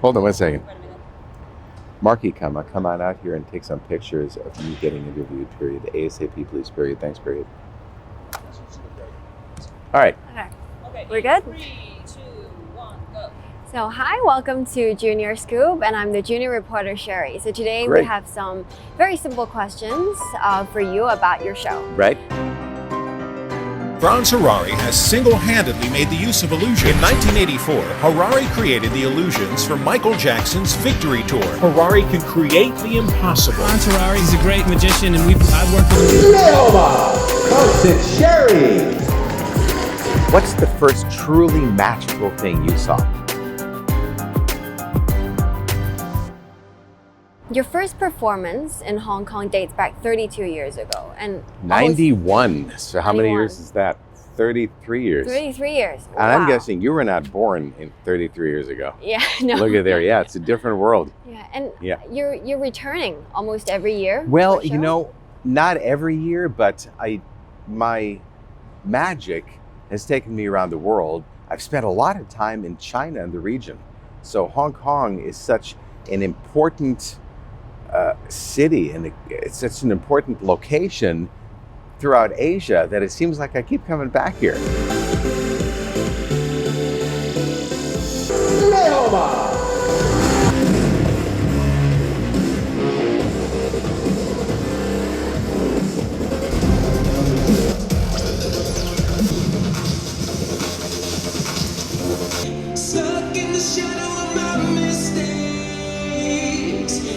Hold on one second. Marky, come on out here and take some pictures of me getting interviewed, period. ASAP, please, period. Thanks, period. All right. Okay. We're good? 3, 2, 1, go. So hi, welcome to Junior Scoop, and I'm the junior reporter, Sherie. So today Great. we have some very simple questions for you about your show. Right. Franz Harary has single-handedly made the use of illusion. In 1984, Harary created the illusions for Michael Jackson's Victory Tour. Harary can create the impossible. Franz Harary is a great magician, and I've worked with him. Sherie Ma, it's Sherie. What's the first truly magical thing you saw? Your first performance in Hong Kong dates back 32 years ago. And 91. So how many 91. years is that? 33 years. 33 years. And Wow. I'm guessing you were not born in 33 years ago. Yeah, no. Look at there. Yeah, it's a different world. Yeah, and Yeah. you're returning almost every year. Well, for the you show? know, not every year, but my magic has taken me around the world. I've spent a lot of time in China and the region. So Hong Kong is such an important city, and it's such an important location throughout Asia that it seems like I keep coming back here. Sherie Ma. Stuck in the shadow of my mistakes.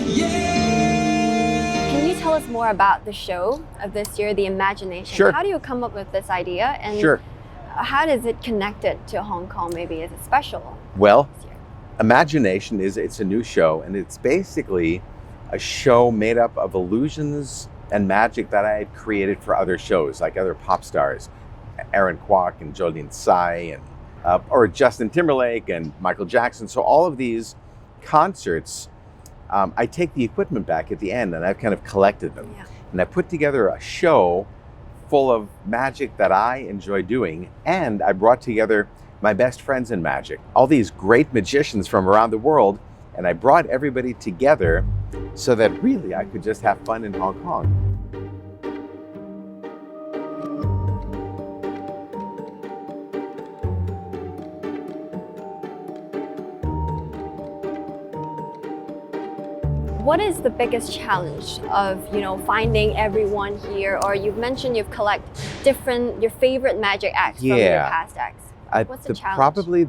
Yeah. Can you tell us more about the show of this year, The Imagination? Sure. How do you come up with this idea? And Sure. how does it connect it to Hong Kong? Maybe is it special Well, this year? Imagination it's a new show, and it's basically a show made up of illusions and magic that I had created for other shows, like other pop stars, Aaron Kwok and Jolin Tsai, and or Justin Timberlake and Michael Jackson. So all of these concerts, I take the equipment back at the end, and I've kind of collected them. Yeah. And I put together a show full of magic that I enjoy doing, and I brought together my best friends in magic, all these great magicians from around the world, and I brought everybody together so that really I could just have fun in Hong Kong. What is the biggest challenge of, finding everyone here? Or you've mentioned you've collected your favorite magic acts from your Yeah. past acts. What's the challenge? Probably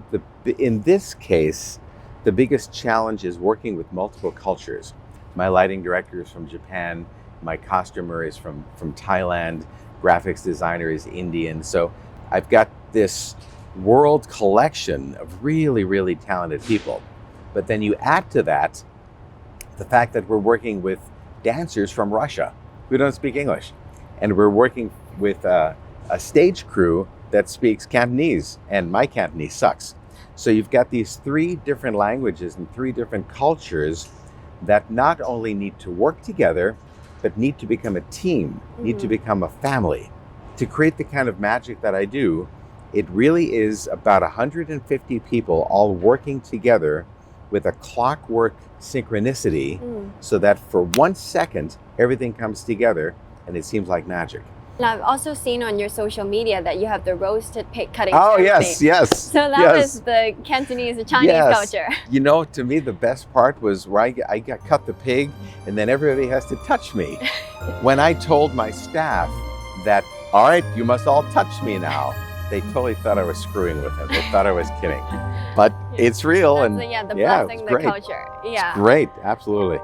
in this case, the biggest challenge is working with multiple cultures. My lighting director is from Japan, my costumer is from Thailand, graphics designer is Indian. So I've got this world collection of really, really talented people. But then you add to that the fact that we're working with dancers from Russia who don't speak English. And we're working with a stage crew that speaks Cantonese, and my Cantonese sucks. So you've got these 3 different languages and 3 different cultures that not only need to work together, but need to become a team, need to become a family. To create the kind of magic that I do, it really is about 150 people all working together with a clockwork synchronicity so that for 1 second, everything comes together and it seems like magic. And I've also seen on your social media that you have the roasted pig cutting Oh, ceremony. yes. So that was the Cantonese, the Chinese culture. You know, to me, the best part was where I got cut the pig and then everybody has to touch me. When I told my staff that, all right, you must all touch me now, they totally thought I was screwing with them. They thought I was kidding. But it's real. That's and the yeah, blessing, it's the great. culture. Yeah. Great, absolutely.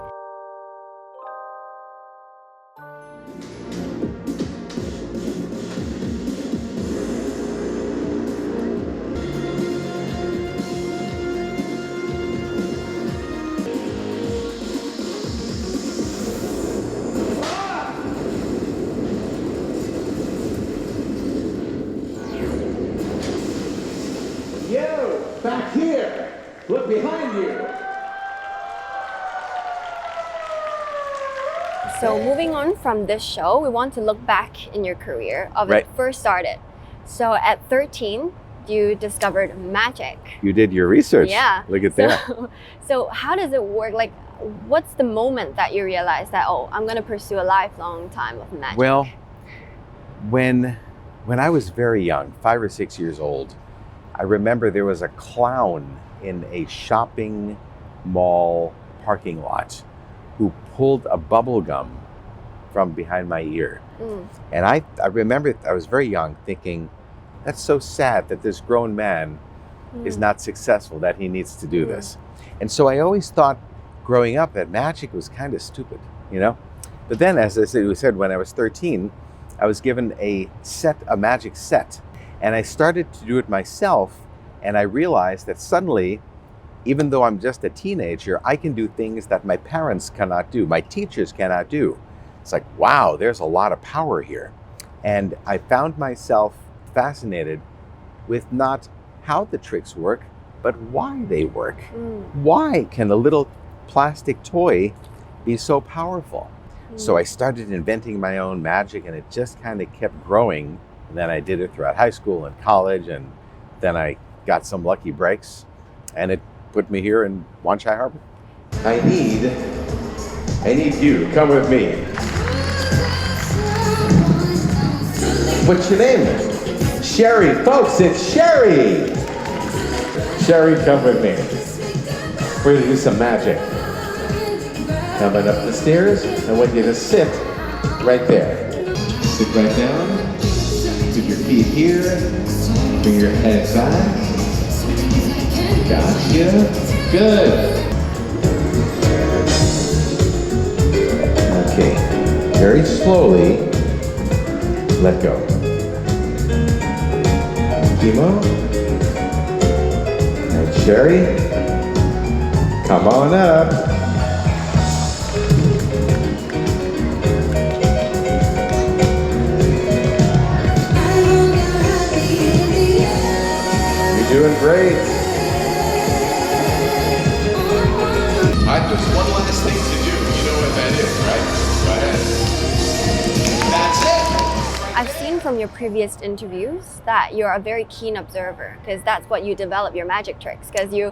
You, back here. Look behind you. So moving on from this show, we want to look back in your career of when Right. it first started. So at 13, you discovered magic. You did your research. Yeah. Look at that. So how does it work? Like, what's the moment that you realize that, oh, I'm going to pursue a lifelong time of magic? Well, when I was very young, 5 or 6 years old, I remember there was a clown in a shopping mall parking lot who pulled a bubble gum from behind my ear. And I remember I was very young thinking, that's so sad that this grown man is not successful, that he needs to do this. And so I always thought growing up that magic was kind of stupid, you know? But then, as I said, when I was 13, I was given a magic set, and I started to do it myself, and I realized that suddenly, even though I'm just a teenager, I can do things that my parents cannot do, my teachers cannot do. It's like, wow, there's a lot of power here. And I found myself fascinated with not how the tricks work, but why they work. Why can a little plastic toy be so powerful? So I started inventing my own magic, and it just kind of kept growing. And then I did it throughout high school and college, and then I got some lucky breaks, and it put me here in Wan Chai Harbor. I need you. Come with me. What's your name? Sherie. Folks, it's Sherie. Sherie, come with me. We're going to do some magic. Coming up the stairs, I want you to sit right there. Sit right down. Put your feet here. Bring your head back. Gotcha. Good. Okay. Very slowly, let go. Chemo. And Sherie, come on up. You're doing great. There's one last thing to do. You know what that is, right? Go ahead. That's it. I've seen from your previous interviews that you're a very keen observer, because that's what you develop your magic tricks. Because you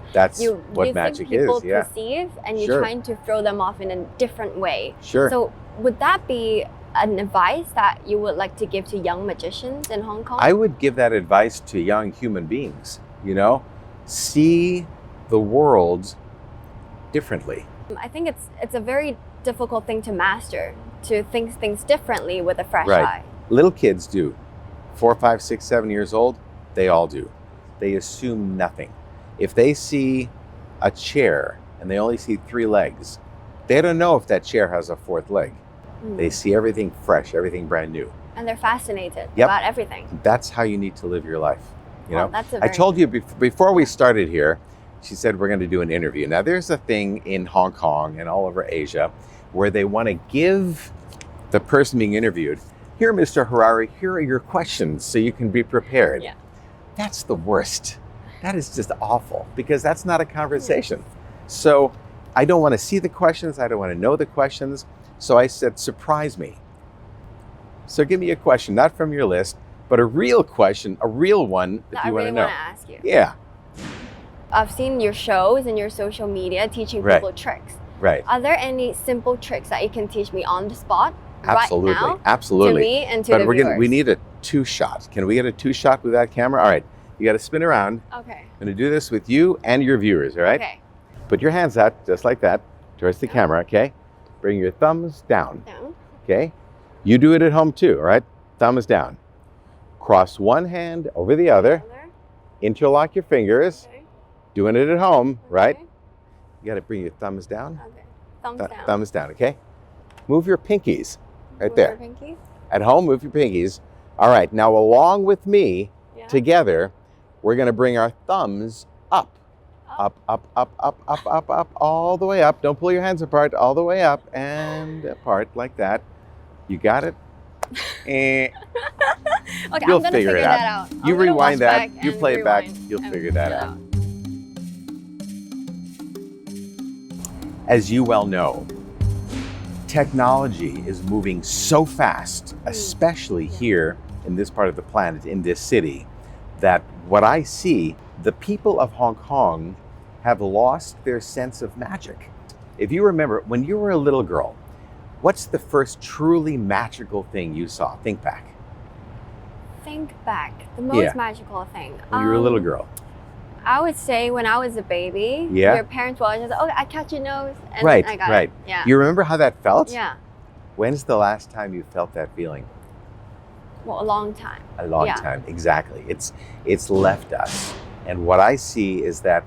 what magic think people is, yeah. perceive, and you're trying to throw them off in a different way. Sure. So would that be an advice that you would like to give to young magicians in Hong Kong? I would give that advice to young human beings, you know? See the world differently. I think it's a very difficult thing to master, to think things differently with a fresh Right. eye. Little kids do. 4, 5, 6, 7 years old, they all do. They assume nothing. If they see a chair and they only see 3 legs, they don't know if that chair has a 4th leg. They see everything fresh, everything brand new. And they're fascinated Yep. about everything. That's how you need to live your life. You Well, know, that's a I very- told you before we started here, she said we're going to do an interview. Now, there's a thing in Hong Kong and all over Asia where they want to give the person being interviewed, here, Mr. Harary, here are your questions so you can be prepared. Yeah. That's the worst. That is just awful, because that's not a conversation. So I don't want to see the questions. I don't want to know the questions. So I said, surprise me. So give me a question, not from your list, but a real question, a real one that That you I really want to know. want to ask you. Yeah, I've seen your shows and your social media teaching Right. people tricks. right. Are there any simple tricks that you can teach me on the spot Absolutely, right now absolutely. to me and to But the viewers? we need a 2-shot. Can we get a 2-shot with that camera? All right, you got to spin around. Okay. I'm going to do this with you and your viewers, all right? Okay. Put your hands out, just like that, towards the camera, okay? Bring your thumbs down, Down. okay? You do it at home too, all right? Thumbs down. Cross one hand over the other, Other. interlock your fingers, Okay. doing it at home, right? Okay. You got to bring your thumbs down. Okay. Thumbs down. Thumbs down, okay? Move your pinkies right Move there. your pinky. At home, move your pinkies. All right, now along with me, Yeah. together, we're going to bring our thumbs up. Up, up, up, up, up, up, up, all the way up. Don't pull your hands apart, all the way up and apart like that. You got it? Okay, You'll I'm gonna figure it that out. out. You I'm gonna rewind watch that, back you and play it back, rewind you'll and figure that out. As you well know, technology is moving so fast, especially here in this part of the planet, in this city, that what I see, the people of Hong Kong have lost their sense of magic. If you remember, when you were a little girl, what's the first truly magical thing you saw? Think back. Think back, the most Yeah. magical thing. When you were a little girl. I would say when I was a baby, Yeah. your parents will just, oh, I catch your nose, and Right, I got right. it. Yeah. You remember how that felt? Yeah. When's the last time you felt that feeling? Well, a long time. A long Yeah. time, exactly. It's left us. And what I see is that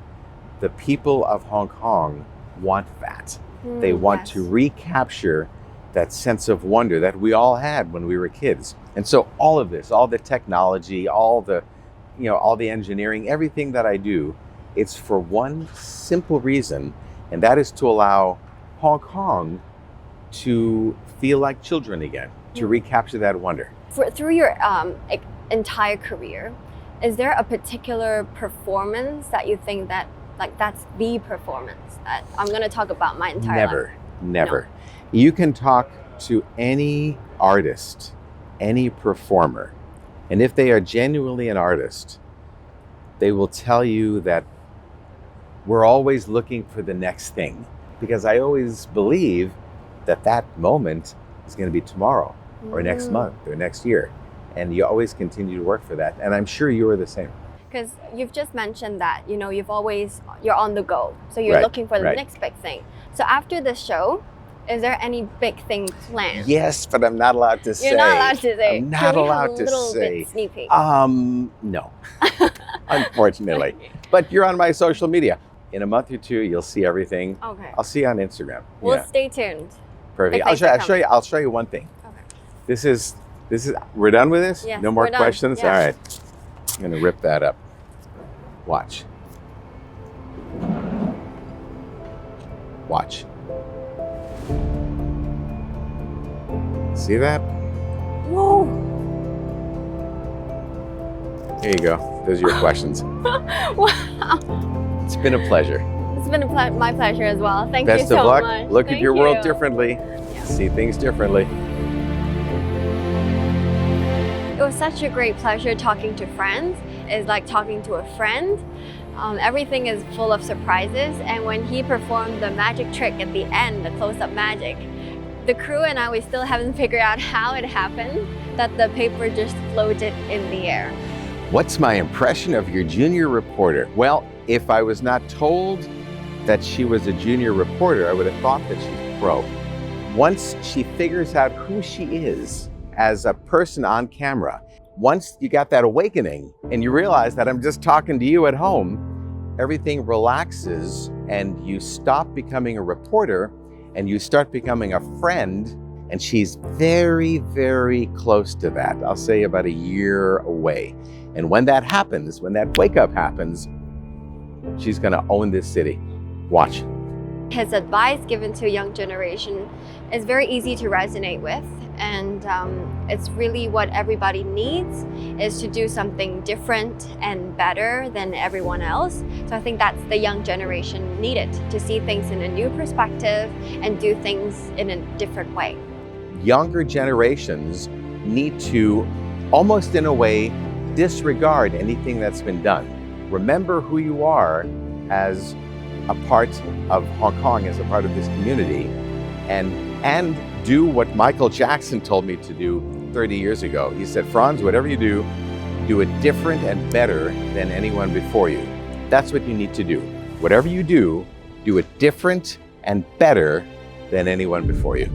the people of Hong Kong want that. They want yes. to recapture that sense of wonder that we all had when we were kids. And so all of this, all the technology, all the engineering, everything that I do, it's for one simple reason, and that is to allow Hong Kong to feel like children again, to recapture that wonder. Through your entire career, is there a particular performance that you think that that's the performance that I'm going to talk about my entire life? Never. You can talk to any artist, any performer, and if they are genuinely an artist, they will tell you that we're always looking for the next thing, because I always believe that that moment is going to be tomorrow or next month or next year, and you always continue to work for that, and I'm sure you are the same. Because you've just mentioned that, you're on the go. So you're Right, looking for the right. next big thing. So after the show, is there any big thing planned? Yes, but I'm not allowed to say. You're not allowed to say. I'm not Can we have allowed a to little say. bit sneak peek? No, unfortunately. But you're on my social media. In a month or two, you'll see everything. Okay. I'll see you on Instagram. We'll Yeah, stay tuned. perfect. big things are I'll show you one thing. Okay. This is. We're done with this. Yes, no more we're done. questions. Yeah. All right. I'm gonna rip that up. Watch. Watch. See that? Whoa! Here you go. Those are your questions. Wow! It's been a pleasure. It's been my pleasure as well. Thank Best you so of luck. much. Look at Thank your world you. differently. See things differently. It was such a great pleasure talking to Franz. It's like talking to a friend. Everything is full of surprises, and when he performed the magic trick at the end, the close-up magic, the crew and I, we still haven't figured out how it happened, that the paper just floated in the air. What's my impression of your junior reporter? Well, if I was not told that she was a junior reporter, I would have thought that she's pro. Once she figures out who she is as a person on camera, once you got that awakening and you realize that I'm just talking to you at home, everything relaxes and you stop becoming a reporter and you start becoming a friend. And she's very, very close to that. I'll say about a year away. And when that happens, when that wake up happens, she's gonna own this city. Watch. His advice given to a young generation is very easy to resonate with, and it's really what everybody needs, is to do something different and better than everyone else. So I think that's the young generation needed, to see things in a new perspective and do things in a different way. Younger generations need to, almost in a way, disregard anything that's been done. Remember who you are as a part of Hong Kong, as a part of this community, and do what Michael Jackson told me to do 30 years ago. He said, Franz, whatever you do it different and better than anyone before you. That's what you need to do. Whatever you do it different and better than anyone before you.